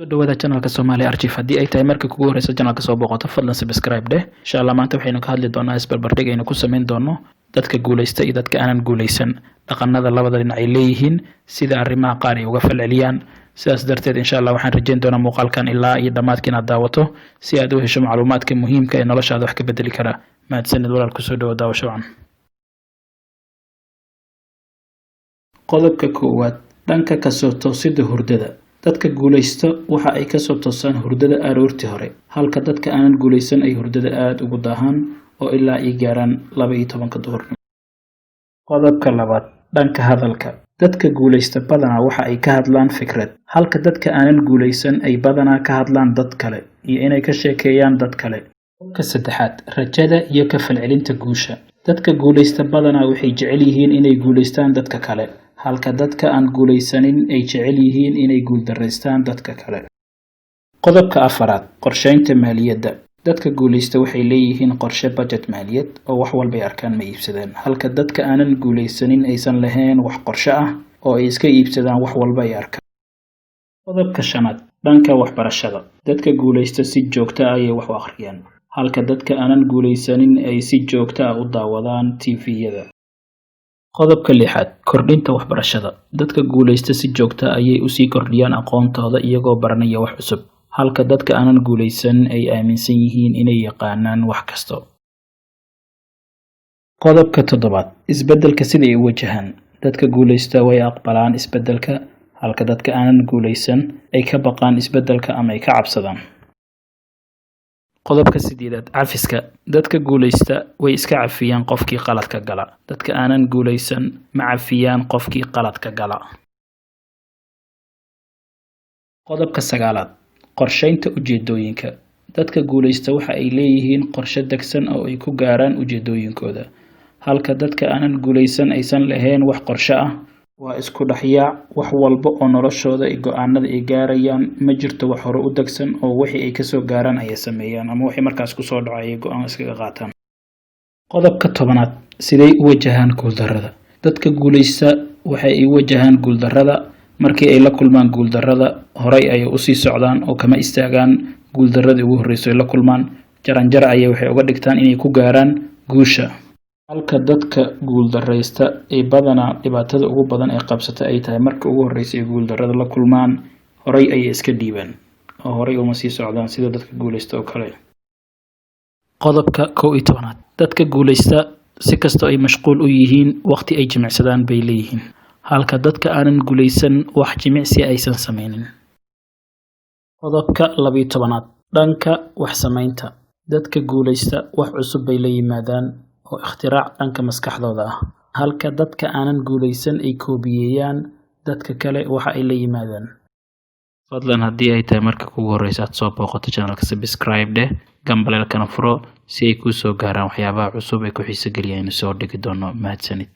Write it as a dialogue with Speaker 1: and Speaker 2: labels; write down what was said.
Speaker 1: soo dhawaada channelka Somali Archive haddii ay tahay markii kugu horeysa channelka soo booqato fadlan subscribe dheh insha Allah maanta waxaynu ka hadli doonaa isbarbardhig aynu ku sameyn doono dadka guuleysta iyo dadka aanan guuleysan dhaqanada labada dhinac ay leeyihiin sida arrimaha qaar ay uga falceliyaan sidaas darteed insha Allah waxaan rajeyn doonaa muuqaalkan ilaa iyo dhamaadkiina aad daawato si aad u hesho macluumaadka muhiimka ee noloshaada wax ka bedeli kara mahadsanid walaal ku soo dhawaada daawashadan qodobka koowaad dhanka ka soo toosida hurdada dadka guuleysta waxa ay ka soo toosaan hurdada aroortii hore halka dadka aanan guuleysan ay hurdada aad ugu daahaan oo ilaa ay gaaraan 12 duhurnimo qodobka labaad dhanka hadalka dadka guuleysta badanaa waxa ay ka hadlaan fikrad halka dadka aanan guuleysan ay badanaa ka hadlaan dad kale iyo inay ka sheekeeyaan dad kale qodobka saddexaad rajada iyo ka falcelinta guusha dadka guuleysta badanaa waxay jecel yihiin inay guuleystaan dadka kale halka dadka aan guuleysanin ay jecel yihiin inay guuldareystaan dadka kale qodobka afaraad qorsheynta maaliyadda dadka guuleysta waxay leeyihiin qorshe budget maaliyad oo wax walba ay arkaan ma iibsadaan halka dadka aanan guuleysanin aysan lahayn wax qorshe ah oo ay iska iibsadaan wax walba ay arkaan qodobka shanaad dhanka waxbarashada dadka guuleysta si joogto ah ayay wax u akhriyaan halka dadka aanan guuleysanin ay si joogto ah u daawadaan TV-yada qodobka lixaad kordhinta waxbarashada dadka guuleysta si joogto ah ayay u sii kordhiyaan aqoontooda iyagoo baranaya wax cusub halka dadka aanan guuleysan ay aaminsan yihiin inay yaqaanaan wax kasta qodobka toddobaad isbeddelka sida ay u wajahaan dadka guuleysta way aqbalaan isbeddelka halka dadka aanan guuleysan ay ka baqaan isbeddelka ama ay ka cabsadaan qodobka sideedaad cafiska dadka guuleysta way iska cafiyaan qofkii qaladka gala dadka aanan guuleysan ma cafiyaan qofkii qaladka gala qodobka sagaalaad qorsheynta ujeedooyinka dadka guuleysta waxa ay leeyihiin qorshe degsan oo ay ku gaaraan ujeedooyinkooda halka dadka aanan guuleysan aysan lahayn wax qorshe ah waa isku dhaxyaac wax walba oo noloshooda iyo go'aanada ay gaarayaan ma jirto wax hore u degsan oo wixii ay ka soo gaaraan ay sameeyaan ama wixii markaas ku soo dhacay go'aan iskaga qaataan qodobka 10aad siday u wajahaan guuldarrada dadka guuleysta waxay ay wajahaan guuldarrada markii ay la kulmaan guuldarrada horay ay u sii socdaan oo kama istaagaan guuldarradii ugu horeysay la kulmaan jaranjar ayay waxay uga dhigtaan inay ku gaaraan guusha halka dadka guuldareysta ay badanaa dhibaatada ugu badan ee qabsata ay tahay markii ugu horeysay guuldarrada la kulmaan horay ay iska dhiibaan oo horay uma sii socdaan sida dadka guuleysta oo kale qodobka 11aad dadka guuleysta si kastoo ay mashquul u yihiin waqti ay jimicsadaan bay leeyihiin halka dadka aanan guuleysan wax jimicsi aysan sameynin qodobka 12aad dhanka wax sameynta dadka guuleysta wax cusub bay la yimaadaan oo ikhtirac dhanka maskaxdooda ah halka dadka aanan guuleysan ay koobiyayaan dadka kale waxa ay la yimaadaan fadlan haddii ay tahay marka kugu horeysa aad soo booqato channelka subscribe dheh gambaleelkana furo si ay kuu soo gaaraan waxyaabaha cusub ee ku xiiso geliya inuu soo dhigi doono mahadsanid